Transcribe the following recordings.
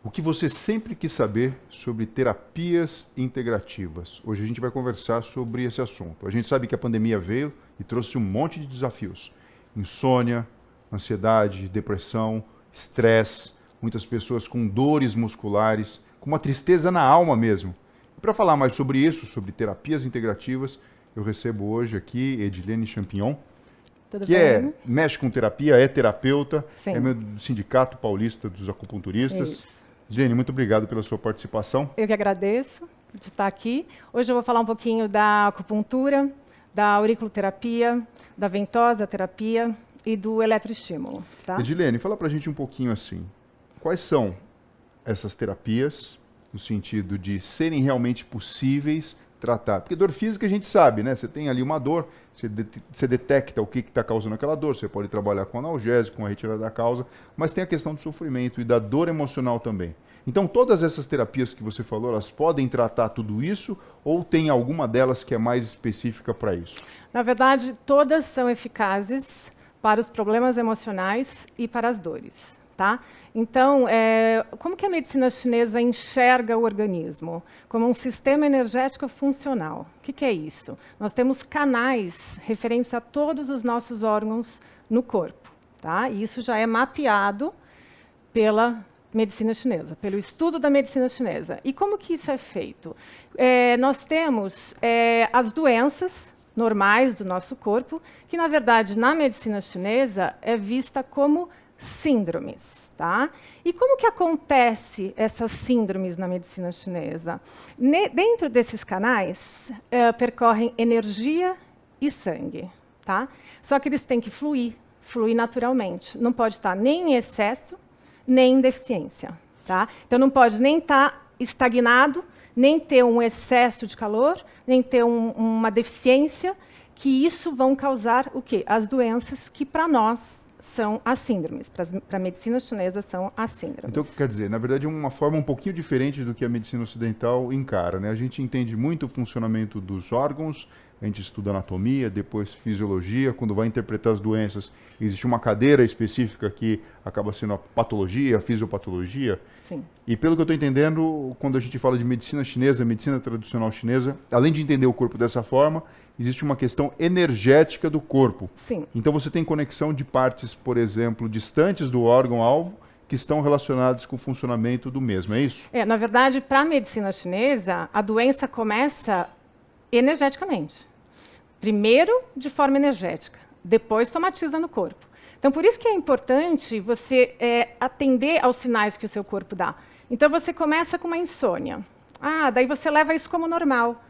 O que você sempre quis saber sobre terapias integrativas? Hoje a gente vai conversar sobre esse assunto. A gente sabe que a pandemia veio e trouxe um monte de desafios. Insônia, ansiedade, depressão, estresse, muitas pessoas com dores musculares, com uma tristeza na alma mesmo. E para falar mais sobre isso, sobre terapias integrativas, eu recebo hoje aqui Edilene Champignon, Tudo que bem? mexe com terapia, é terapeuta, Sim. é meu do Sindicato Paulista dos Acupunturistas. Isso. Jenny, muito obrigado pela sua participação. Eu que agradeço de estar aqui. Hoje eu vou falar um pouquinho da acupuntura, da auriculoterapia, da ventosa terapia e do eletroestímulo. Tá? Edilene, fala pra gente um pouquinho assim, quais são essas terapias, no sentido de serem realmente possíveis tratar? Porque dor física a gente sabe, né? Você tem ali uma dor, você detecta o que está causando aquela dor, você pode trabalhar com analgésico, com a retirada da causa, mas tem a questão do sofrimento e da dor emocional também. Então, todas essas terapias que você falou, elas podem tratar tudo isso ou tem alguma delas que é mais específica para isso? Na verdade, todas são eficazes para os problemas emocionais e para as dores. Tá? Então, como que a medicina chinesa enxerga o organismo? Como um sistema energético funcional. O que é isso? Nós temos canais referentes a todos os nossos órgãos no corpo. Tá? E isso já é mapeado pela medicina chinesa, pelo estudo da medicina chinesa. E como que isso é feito? Nós temos as doenças normais do nosso corpo, que, na verdade, na medicina chinesa, é vista como síndromes, tá? E como que acontece essas síndromes na medicina chinesa? Dentro desses canais, percorrem energia e sangue, tá? Só que eles têm que fluir naturalmente. Não pode estar nem em excesso, nem em deficiência, tá? Então não pode nem estar estagnado, nem ter um excesso de calor, nem ter uma deficiência, que isso vão causar o quê? As doenças que para nós são as síndromes, para a medicina chinesa são as síndromes. Então, quer dizer, na verdade é uma forma um pouquinho diferente do que a medicina ocidental encara, né? A gente entende muito o funcionamento dos órgãos, a gente estuda anatomia, depois fisiologia, quando vai interpretar as doenças, existe uma cadeira específica que acaba sendo a patologia, a fisiopatologia. Sim. E pelo que eu estou entendendo, quando a gente fala de medicina chinesa, medicina tradicional chinesa, além de entender o corpo dessa forma, existe uma questão energética do corpo. Sim. Então você tem conexão de partes, por exemplo, distantes do órgão-alvo, que estão relacionadas com o funcionamento do mesmo, é isso? Na verdade, para a medicina chinesa, a doença começa energeticamente. Primeiro, de forma energética, depois somatiza no corpo. Então, por isso que é importante você atender aos sinais que o seu corpo dá. Então, você começa com uma insônia. Daí você leva isso como normal.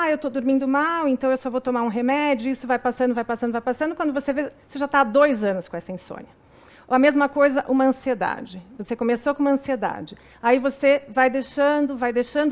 Eu estou dormindo mal, então eu só vou tomar um remédio, isso vai passando, vai passando, vai passando. Quando você vê, você já está há 2 anos com essa insônia. Ou a mesma coisa, uma ansiedade. Você começou com uma ansiedade. Aí você vai deixando.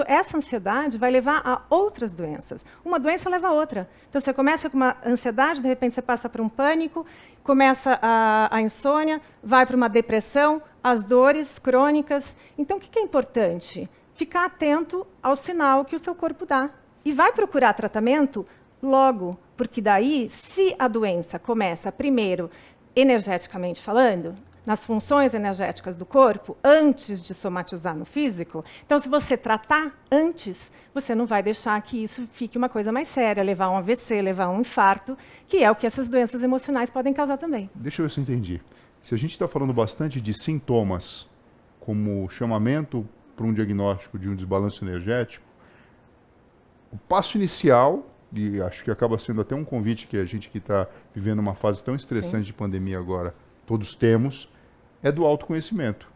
Essa ansiedade vai levar a outras doenças. Uma doença leva a outra. Então, você começa com uma ansiedade, de repente você passa para um pânico, começa a insônia, vai para uma depressão, as dores crônicas. Então, o que é importante? Ficar atento ao sinal que o seu corpo dá. E vai procurar tratamento logo, porque daí, se a doença começa primeiro energeticamente falando, nas funções energéticas do corpo, antes de somatizar no físico, então se você tratar antes, você não vai deixar que isso fique uma coisa mais séria, levar um AVC, levar um infarto, que é o que essas doenças emocionais podem causar também. Deixa eu ver se eu entendi. Se a gente está falando bastante de sintomas, como chamamento para um diagnóstico de um desbalanço energético, o passo inicial, e acho que acaba sendo até um convite que a gente que está vivendo uma fase tão estressante de pandemia agora, todos temos, é do autoconhecimento.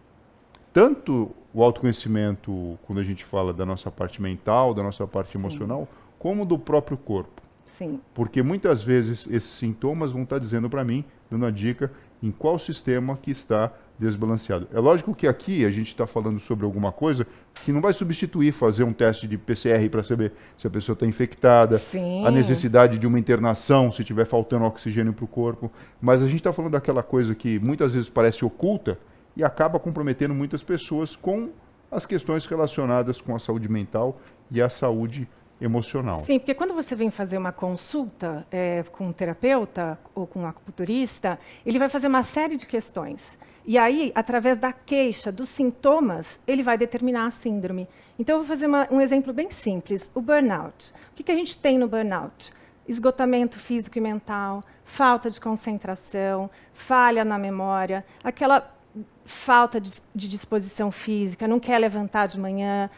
Tanto o autoconhecimento, quando a gente fala da nossa parte mental, da nossa parte emocional, como do próprio corpo. Sim. Porque muitas vezes esses sintomas vão estar dizendo para mim, dando a dica, em qual sistema que está desbalanceado. É lógico que aqui a gente está falando sobre alguma coisa que não vai substituir fazer um teste de PCR para saber se a pessoa está infectada, Sim. a necessidade de uma internação se estiver faltando oxigênio para o corpo, mas a gente está falando daquela coisa que muitas vezes parece oculta e acaba comprometendo muitas pessoas com as questões relacionadas com a saúde mental e a saúde emocional. Sim, porque quando você vem fazer uma consulta com um terapeuta ou com um acupunturista, ele vai fazer uma série de questões. E aí, através da queixa, dos sintomas, ele vai determinar a síndrome. Então, eu vou fazer um exemplo bem simples. O burnout. O que a gente tem no burnout? Esgotamento físico e mental, falta de concentração, falha na memória, aquela falta de disposição física, não quer levantar de manhã,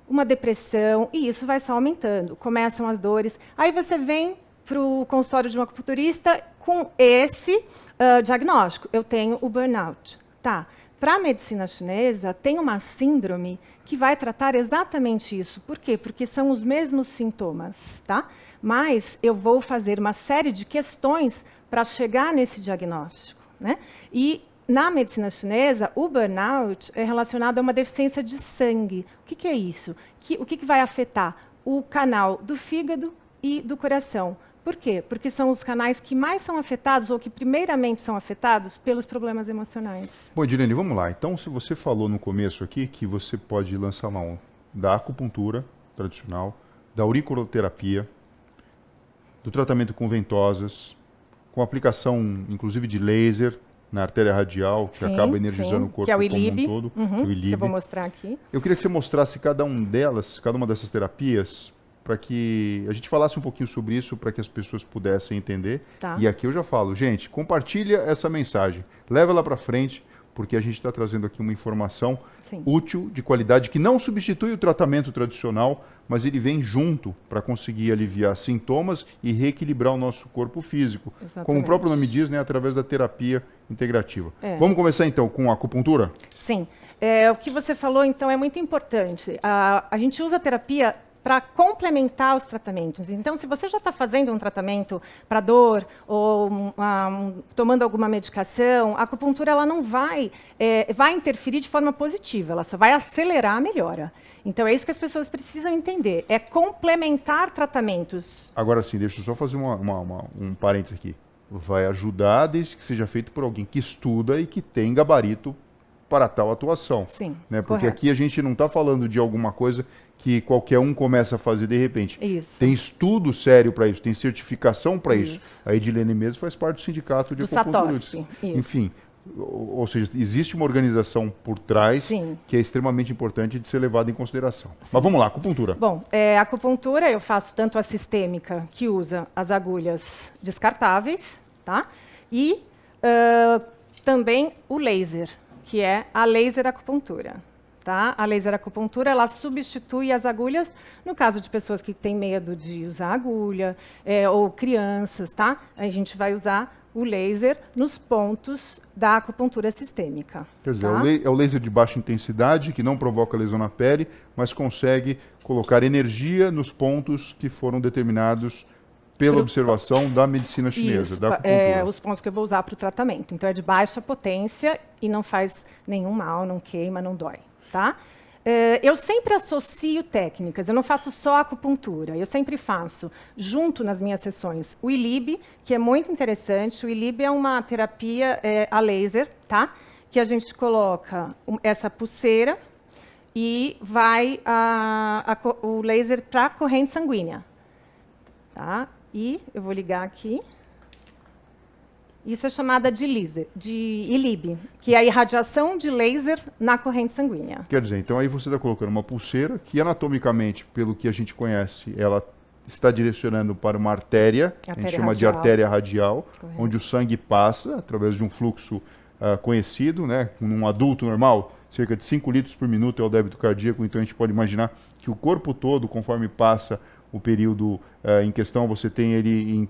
uma depressão, e isso vai só aumentando. Começam as dores. Aí você vem para o consultório de um acupunturista com esse diagnóstico. Eu tenho o burnout. Tá. Para a medicina chinesa, tem uma síndrome que vai tratar exatamente isso. Por quê? Porque são os mesmos sintomas, tá? Mas eu vou fazer uma série de questões para chegar nesse diagnóstico, né? E na medicina chinesa, o burnout é relacionado a uma deficiência de sangue. O que é isso? O que vai afetar? O canal do fígado e do coração. Por quê? Porque são os canais que mais são afetados, ou que primeiramente são afetados, pelos problemas emocionais. Bom, Edilene, vamos lá. Então, se você falou no começo aqui que você pode lançar mão da acupuntura tradicional, da auriculoterapia, do tratamento com ventosas, com aplicação, inclusive, de laser na artéria radial, que acaba energizando o corpo que é o como um todo. o ILIB, que eu vou mostrar aqui. Eu queria que você mostrasse cada uma dessas terapias, para que a gente falasse um pouquinho sobre isso, para que as pessoas pudessem entender. Tá. E aqui eu já falo, gente, compartilha essa mensagem, leva ela para frente, porque a gente está trazendo aqui uma informação útil, de qualidade, que não substitui o tratamento tradicional, mas ele vem junto para conseguir aliviar sintomas e reequilibrar o nosso corpo físico. Exatamente. Como o próprio nome diz, né, através da terapia integrativa. Vamos começar então com a acupuntura? Sim. O que você falou, então, é muito importante. A gente usa a terapia para complementar os tratamentos. Então, se você já está fazendo um tratamento para dor ou tomando alguma medicação, a acupuntura ela não vai interferir de forma positiva, ela só vai acelerar a melhora. Então, é isso que as pessoas precisam entender, é complementar tratamentos. Agora sim, deixa eu só fazer um parênteses aqui. Vai ajudar desde que seja feito por alguém que estuda e que tem gabarito para tal atuação. Sim, né? Porque correto. aqui a gente não está falando de alguma coisa que qualquer um começa a fazer de repente. Isso. Tem estudo sério para isso, tem certificação para isso. A Edilene mesmo faz parte do sindicato de acupunturistas. Enfim, ou seja, existe uma organização por trás que é extremamente importante de ser levada em consideração. Mas vamos lá, acupuntura. Bom, a acupuntura eu faço tanto a sistêmica, que usa as agulhas descartáveis, tá? E também o laser, que é a laser acupuntura. Tá? A laser acupuntura ela substitui as agulhas no caso de pessoas que têm medo de usar agulha ou crianças, tá? A gente vai usar o laser nos pontos da acupuntura sistêmica. Quer dizer, tá? é o laser de baixa intensidade que não provoca lesão na pele, mas consegue colocar energia nos pontos que foram determinados pela observação da medicina chinesa, Isso, da acupuntura. Os pontos que eu vou usar para o tratamento. Então, é de baixa potência e não faz nenhum mal, não queima, não dói. Tá? Eu sempre associo técnicas, eu não faço só acupuntura, eu sempre faço, junto nas minhas sessões, o ILIB, que é muito interessante. O ILIB é uma terapia a laser, tá? Que a gente coloca essa pulseira e vai o laser para a corrente sanguínea. Tá? E eu vou ligar aqui. Isso é chamada de ILIB, que é a irradiação de laser na corrente sanguínea. Quer dizer, então aí você está colocando uma pulseira que anatomicamente, pelo que a gente conhece, ela está direcionando para uma artéria, a gente chama de artéria radial, onde o sangue passa através de um fluxo conhecido, né? Num adulto normal, cerca de 5 litros por minuto é o débito cardíaco, então a gente pode imaginar que o corpo todo, conforme passa o período em questão, você tem ele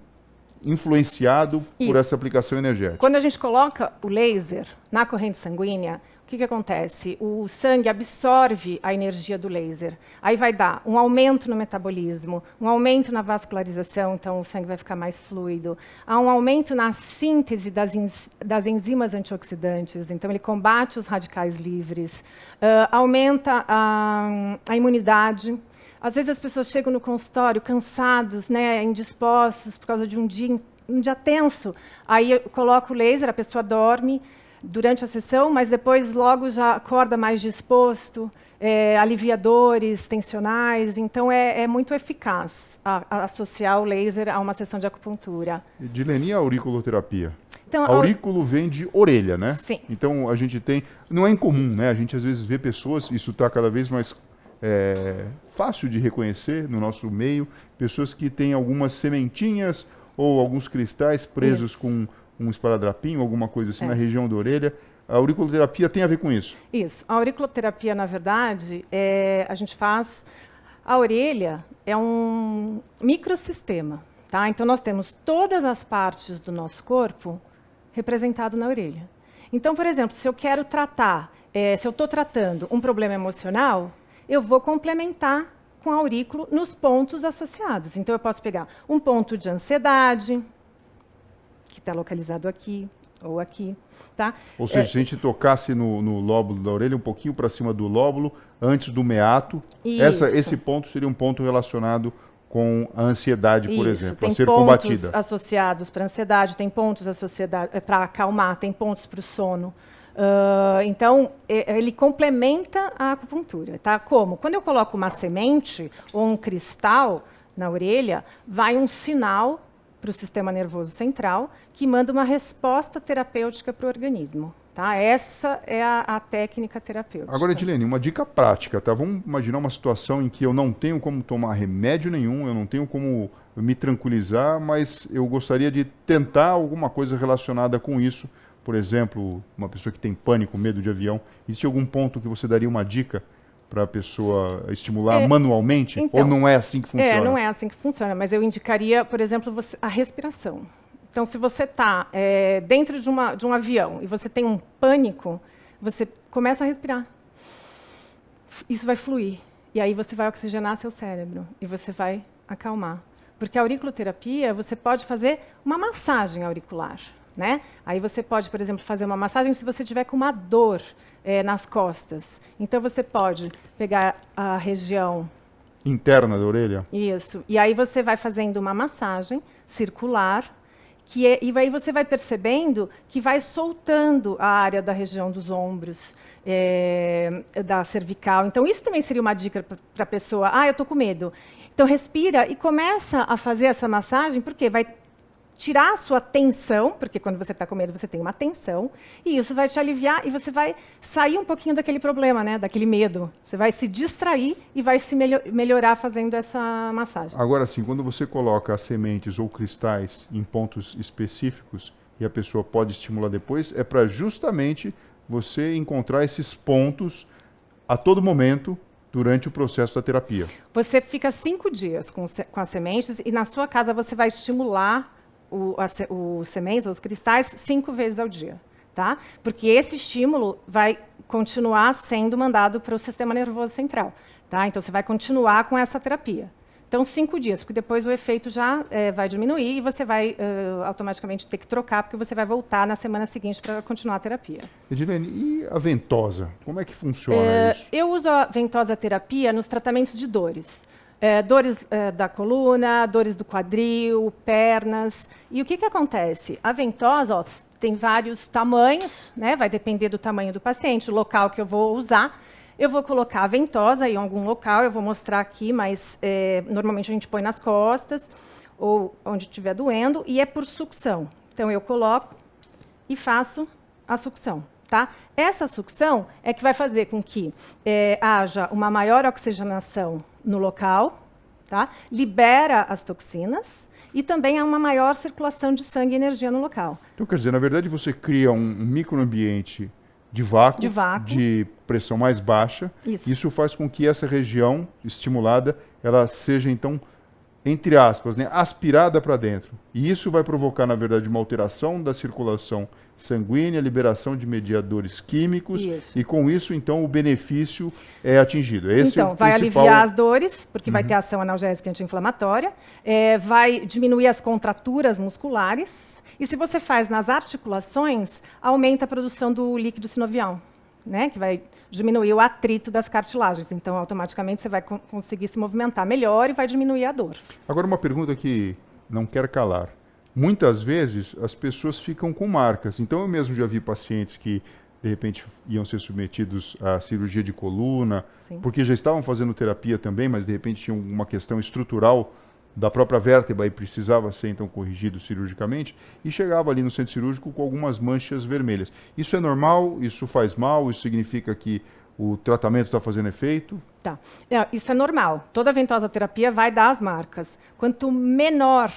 influenciado por essa aplicação energética. Quando a gente coloca o laser na corrente sanguínea, o que acontece? O sangue absorve a energia do laser. Aí vai dar um aumento no metabolismo, um aumento na vascularização, então o sangue vai ficar mais fluido. Há um aumento na síntese das enzimas antioxidantes, então ele combate os radicais livres. Aumenta a imunidade. Às vezes as pessoas chegam no consultório cansados, né, indispostos por causa de um dia tenso. Aí eu coloco o laser, a pessoa dorme durante a sessão, mas depois logo já acorda mais disposto. alivia dores tensionais, então é muito eficaz associar o laser a uma sessão de acupuntura. Edilene, e a auriculoterapia? Então, Aurículo vem de orelha, né? Sim. Então a gente tem, não é incomum, né? A gente às vezes vê pessoas, isso está cada vez mais fácil de reconhecer no nosso meio, pessoas que têm algumas sementinhas ou alguns cristais presos com um esparadrapinho, alguma coisa assim na região da orelha. A auriculoterapia tem a ver com isso? Isso. A auriculoterapia, na verdade, a gente faz... A orelha é um microsistema, tá? Então, nós temos todas as partes do nosso corpo representado na orelha. Então, por exemplo, se eu quero tratar, se eu estou tratando um problema emocional, eu vou complementar com a aurículo nos pontos associados. Então, eu posso pegar um ponto de ansiedade, que está localizado aqui, ou aqui, tá? Ou seja, se a gente tocasse no lóbulo da orelha, um pouquinho para cima do lóbulo, antes do meato, esse ponto seria um ponto relacionado com a ansiedade, por exemplo, a ser combatida. Tem pontos associados para a ansiedade, tem pontos associados para acalmar, tem pontos para o sono. Então, ele complementa a acupuntura, tá? Como? Quando eu coloco uma semente ou um cristal na orelha, vai um sinal para o sistema nervoso central, que manda uma resposta terapêutica para o organismo. Tá? Essa é a técnica terapêutica. Agora, Edilene, uma dica prática, tá? Vamos imaginar uma situação em que eu não tenho como tomar remédio nenhum, eu não tenho como me tranquilizar, mas eu gostaria de tentar alguma coisa relacionada com isso. Por exemplo, uma pessoa que tem pânico, medo de avião. Existe algum ponto que você daria uma dica para a pessoa estimular manualmente? Então, ou não é assim que funciona? Não é assim que funciona, mas eu indicaria, por exemplo, a respiração. Então, se você está dentro de um avião e você tem um pânico, você começa a respirar. Isso vai fluir. E aí você vai oxigenar seu cérebro e você vai acalmar. Porque a auriculoterapia, você pode fazer uma massagem auricular. Né? Aí você pode, por exemplo, fazer uma massagem se você tiver com uma dor nas costas. Então você pode pegar a região interna da orelha. Isso. E aí você vai fazendo uma massagem circular, e aí você vai percebendo que vai soltando a área da região dos ombros, da cervical. Então isso também seria uma dica para a pessoa. Eu estou com medo. Então respira e começa a fazer essa massagem, porque vai tirar a sua tensão, porque quando você está com medo, você tem uma tensão, e isso vai te aliviar e você vai sair um pouquinho daquele problema, né, daquele medo. Você vai se distrair e vai se melhorar fazendo essa massagem. Agora sim, quando você coloca as sementes ou cristais em pontos específicos e a pessoa pode estimular depois, é para justamente você encontrar esses pontos a todo momento durante o processo da terapia. Você fica 5 dias com as sementes e na sua casa você vai estimular os sementes, os cristais, 5 vezes ao dia, tá? Porque esse estímulo vai continuar sendo mandado para o sistema nervoso central, tá? Então, você vai continuar com essa terapia. Então, 5 dias, porque depois o efeito já vai diminuir e você vai automaticamente ter que trocar, porque você vai voltar na semana seguinte para continuar a terapia. Edilene, e a ventosa? Como é que funciona isso? Eu uso a ventosa terapia nos tratamentos de dores. Dores da coluna, dores do quadril, pernas. E o que acontece? A ventosa tem vários tamanhos, né? Vai depender do tamanho do paciente, o local que eu vou usar. Eu vou colocar a ventosa em algum local, eu vou mostrar aqui, mas normalmente a gente põe nas costas ou onde estiver doendo, e é por sucção. Então, eu coloco e faço a sucção. Tá? Essa sucção é que vai fazer com que haja uma maior oxigenação no local, tá? Libera as toxinas e também há uma maior circulação de sangue e energia no local. Então, quer dizer, na verdade, você cria um microambiente de vácuo, de pressão mais baixa. Isso faz com que essa região estimulada, ela seja, então, entre aspas, né, aspirada para dentro. E isso vai provocar, na verdade, uma alteração da circulação sanguínea, liberação de mediadores químicos, e com isso, então, o benefício é atingido. Esse então, vai aliviar as dores, porque vai ter ação analgésica e anti-inflamatória, vai diminuir as contraturas musculares, e se você faz nas articulações, aumenta a produção do líquido sinovial, né, que vai diminuir o atrito das cartilagens. Então, automaticamente, você vai conseguir se movimentar melhor e vai diminuir a dor. Agora, uma pergunta que não quer calar. Muitas vezes, as pessoas ficam com marcas. Então, eu mesmo já vi pacientes que de repente iam ser submetidos à cirurgia de coluna, Sim. porque já estavam fazendo terapia também, mas de repente tinham uma questão estrutural da própria vértebra e precisava ser então corrigido cirurgicamente, e chegava ali no centro cirúrgico com algumas manchas vermelhas. Isso é normal? Isso faz mal? Isso significa que o tratamento está fazendo efeito? Tá. Isso é normal. Toda ventosa terapia vai dar as marcas. Quanto menor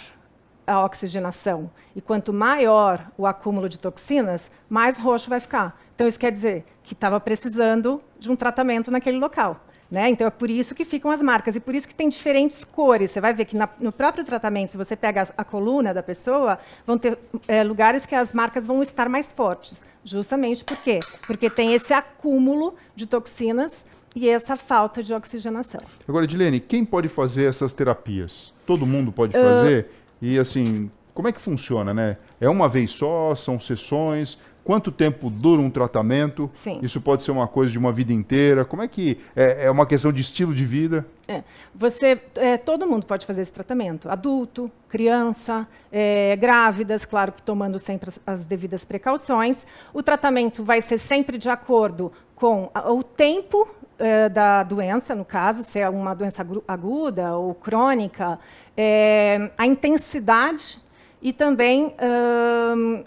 a oxigenação e quanto maior o acúmulo de toxinas, mais roxo vai ficar. Então, isso quer dizer que estava precisando de um tratamento naquele local. Né? Então, é por isso que ficam as marcas e por isso que tem diferentes cores. Você vai ver que no próprio tratamento, se você pega a coluna da pessoa, vão ter lugares que as marcas vão estar mais fortes. Justamente por quê? Porque tem esse acúmulo de toxinas e essa falta de oxigenação. Agora, Edilene, quem pode fazer essas terapias? Todo mundo pode fazer? E assim, como é que funciona, né? É uma vez só? São sessões? Quanto tempo dura um tratamento? Sim. Isso pode ser uma coisa de uma vida inteira? Como é que é uma questão de estilo de vida? Todo mundo pode fazer esse tratamento. Adulto, criança, grávidas, claro que tomando sempre as devidas precauções. O tratamento vai ser sempre de acordo com o tempo da doença, no caso, se é uma doença aguda ou crônica, a intensidade e também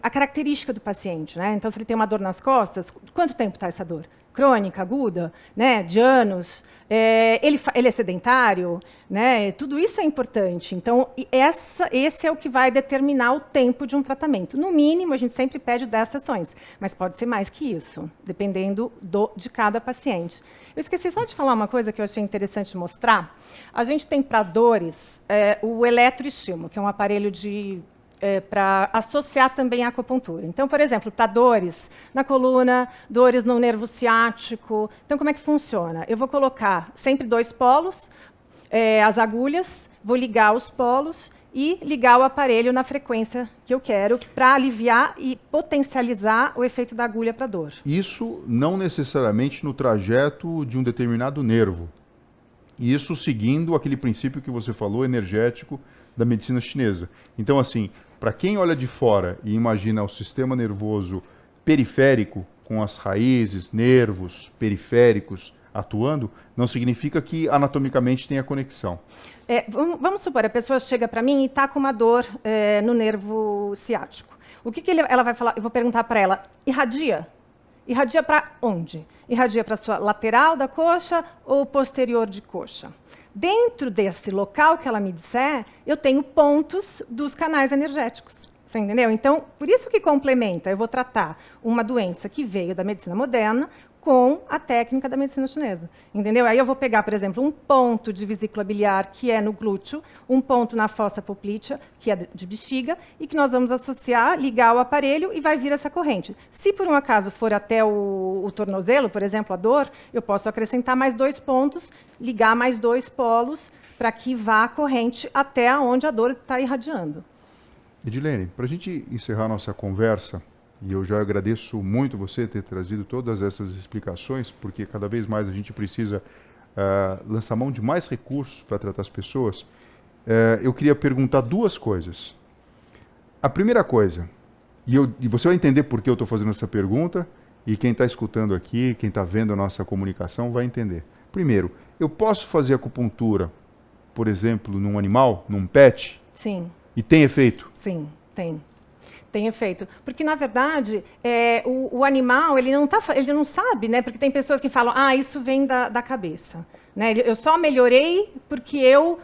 a característica do paciente. Né? Então, se ele tem uma dor nas costas, quanto tempo está essa dor? Crônica, aguda, né? De anos? Ele é sedentário? Né? Tudo isso é importante. Então, esse é o que vai determinar o tempo de um tratamento. No mínimo, a gente sempre pede 10 sessões, mas pode ser mais que isso, dependendo de cada paciente. Eu esqueci só de falar uma coisa que eu achei interessante mostrar. A gente tem para dores o eletroestímulo, que é um aparelho para associar também a acupuntura. Então, por exemplo, para dores na coluna, dores no nervo ciático. Então, como é que funciona? Eu vou colocar sempre 2 polos, as agulhas, vou ligar os polos e ligar o aparelho na frequência que eu quero para aliviar e potencializar o efeito da agulha para dor. Isso não necessariamente no trajeto de um determinado nervo. Isso seguindo aquele princípio que você falou, energético, da medicina chinesa. Então, assim, para quem olha de fora e imagina o sistema nervoso periférico, com as raízes, nervos periféricos atuando, não significa que anatomicamente tenha conexão. Vamos supor, a pessoa chega para mim e está com uma dor no nervo ciático. O que ela vai falar? Eu vou perguntar para ela, irradia? Irradia para onde? Irradia para a sua lateral da coxa ou posterior de coxa? Dentro desse local que ela me disser, eu tenho pontos dos canais energéticos. Você entendeu? Então, por isso que complementa. Eu vou tratar uma doença que veio da medicina moderna com a técnica da medicina chinesa. Entendeu? Aí eu vou pegar, por exemplo, um ponto de vesícula biliar, que é no glúteo, um ponto na fossa poplítea, que é de bexiga, e que nós vamos associar, ligar o aparelho e vai vir essa corrente. Se por um acaso for até o tornozelo, por exemplo, a dor, eu posso acrescentar mais 2 pontos, ligar mais 2 polos, para que vá a corrente até onde a dor está irradiando. Edilene, para a gente encerrar nossa conversa, e eu já agradeço muito você ter trazido todas essas explicações, porque cada vez mais a gente precisa lançar mão de mais recursos para tratar as pessoas. Eu queria perguntar 2 coisas. A primeira coisa, e você vai entender por que eu estou fazendo essa pergunta, e quem está escutando aqui, quem está vendo a nossa comunicação vai entender. Primeiro, eu posso fazer acupuntura, por exemplo, num animal, num pet? Sim. E tem efeito? Sim, tem. Tem efeito. Porque, na verdade, o animal, ele não sabe, né? Porque tem pessoas que falam, isso vem da cabeça. Né? Eu só melhorei porque eu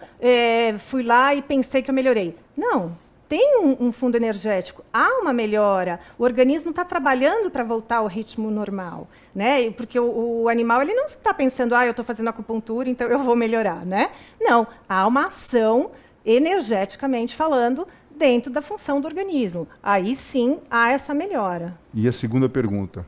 fui lá e pensei que eu melhorei. Não, tem um fundo energético, há uma melhora. O organismo está trabalhando para voltar ao ritmo normal. Né? Porque o animal ele não está pensando, eu estou fazendo acupuntura, então eu vou melhorar. Né? Não, há uma ação, energeticamente falando, dentro da função do organismo. Aí sim há essa melhora. E a segunda pergunta.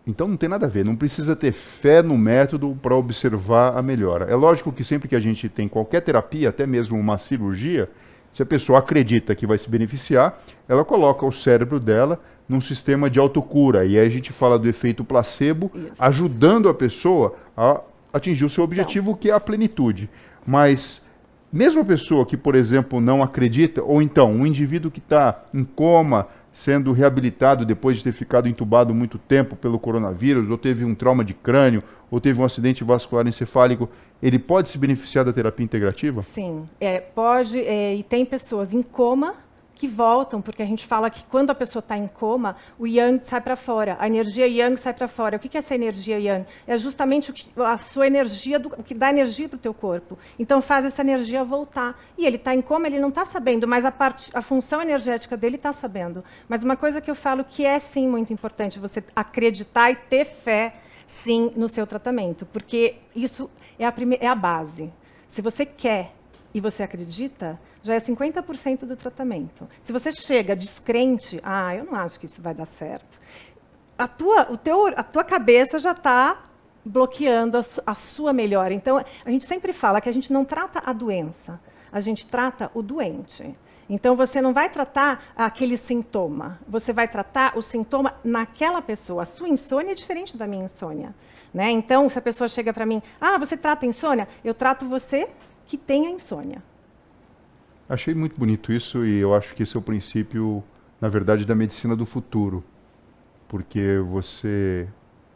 Então não tem nada a ver, não precisa ter fé no método para observar a melhora. É lógico que sempre que a gente tem qualquer terapia, até mesmo uma cirurgia, se a pessoa acredita que vai se beneficiar, ela coloca o cérebro dela num sistema de autocura. E aí a gente fala do efeito placebo, isso, ajudando a pessoa a atingir o seu objetivo, que é a plenitude. Mas mesmo a pessoa que, por exemplo, não acredita, ou então um indivíduo que está em coma, sendo reabilitado depois de ter ficado entubado muito tempo pelo coronavírus, ou teve um trauma de crânio, ou teve um acidente vascular encefálico, ele pode se beneficiar da terapia integrativa? Sim, pode, e tem pessoas em coma que voltam, porque a gente fala que quando a pessoa está em coma, o yang sai para fora, a energia yang sai para fora. O que é essa energia yang? É justamente a sua energia, o que dá energia para o teu corpo. Então faz essa energia voltar. E ele está em coma, ele não está sabendo, mas a função energética dele está sabendo. Mas uma coisa que eu falo que é sim muito importante, você acreditar e ter fé, sim, no seu tratamento, porque isso é a base. Se você quer e você acredita, já é 50% do tratamento. Se você chega descrente, eu não acho que isso vai dar certo, a tua cabeça já está bloqueando a sua melhora. Então, a gente sempre fala que a gente não trata a doença, a gente trata o doente. Então, você não vai tratar aquele sintoma, você vai tratar o sintoma naquela pessoa. A sua insônia é diferente da minha insônia, né? Então, se a pessoa chega para mim, você trata insônia? Eu trato você que tem a insônia. Achei muito bonito isso e eu acho que esse é o princípio, na verdade, da medicina do futuro. Porque você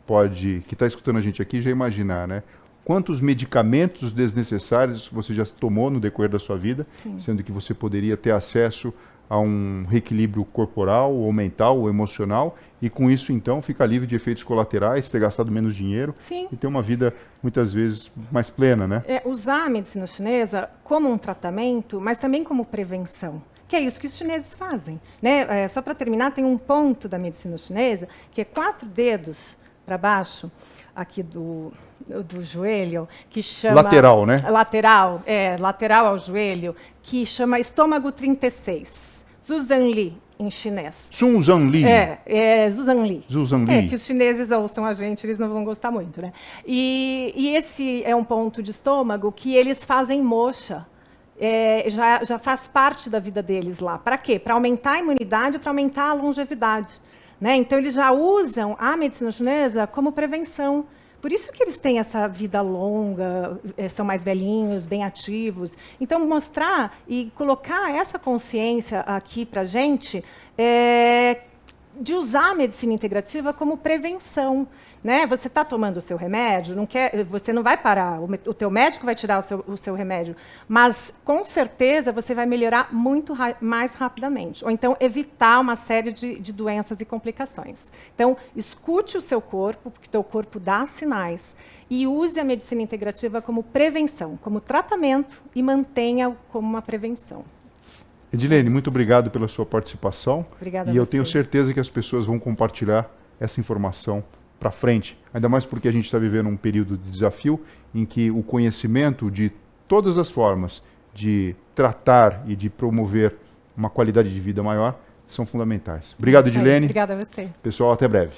pode, que está escutando a gente aqui, já imaginar, né? Quantos medicamentos desnecessários você já tomou no decorrer da sua vida, Sim. sendo que você poderia ter acesso a um reequilíbrio corporal, ou mental, ou emocional, e com isso, então, fica livre de efeitos colaterais, ter gastado menos dinheiro. Sim. E ter uma vida, muitas vezes, mais plena, né? Usar a medicina chinesa como um tratamento, mas também como prevenção. Que é isso que os chineses fazem, né? Só para terminar, tem um ponto da medicina chinesa, que é 4 dedos para baixo, aqui do joelho, que chama... Lateral, né? Lateral ao joelho, que chama estômago 36. Zhuzhanli, em chinês. Zhuzhanli. Zhuzhanli. Zhuzhanli. Que os chineses ouçam a gente, eles não vão gostar muito, né? E esse é um ponto de estômago que eles fazem moxa. Já faz parte da vida deles lá. Para quê? Para aumentar a imunidade, para aumentar a longevidade, né? Então, eles já usam a medicina chinesa como prevenção. Por isso que eles têm essa vida longa, são mais velhinhos, bem ativos. Então, mostrar e colocar essa consciência aqui para a gente de usar a medicina integrativa como prevenção. Né? Você está tomando o seu remédio, você não vai parar, o teu médico vai tirar o seu remédio, mas com certeza você vai melhorar muito mais rapidamente, ou então evitar uma série de doenças e complicações. Então, escute o seu corpo, porque o teu corpo dá sinais, e use a medicina integrativa como prevenção, como tratamento, e mantenha como uma prevenção. Edilene, muito obrigado pela sua participação. Obrigada e eu tenho certeza que as pessoas vão compartilhar essa informação para frente, ainda mais porque a gente está vivendo um período de desafio em que o conhecimento de todas as formas de tratar e de promover uma qualidade de vida maior são fundamentais. Obrigado, Edilene. Obrigada a você. Pessoal, até breve.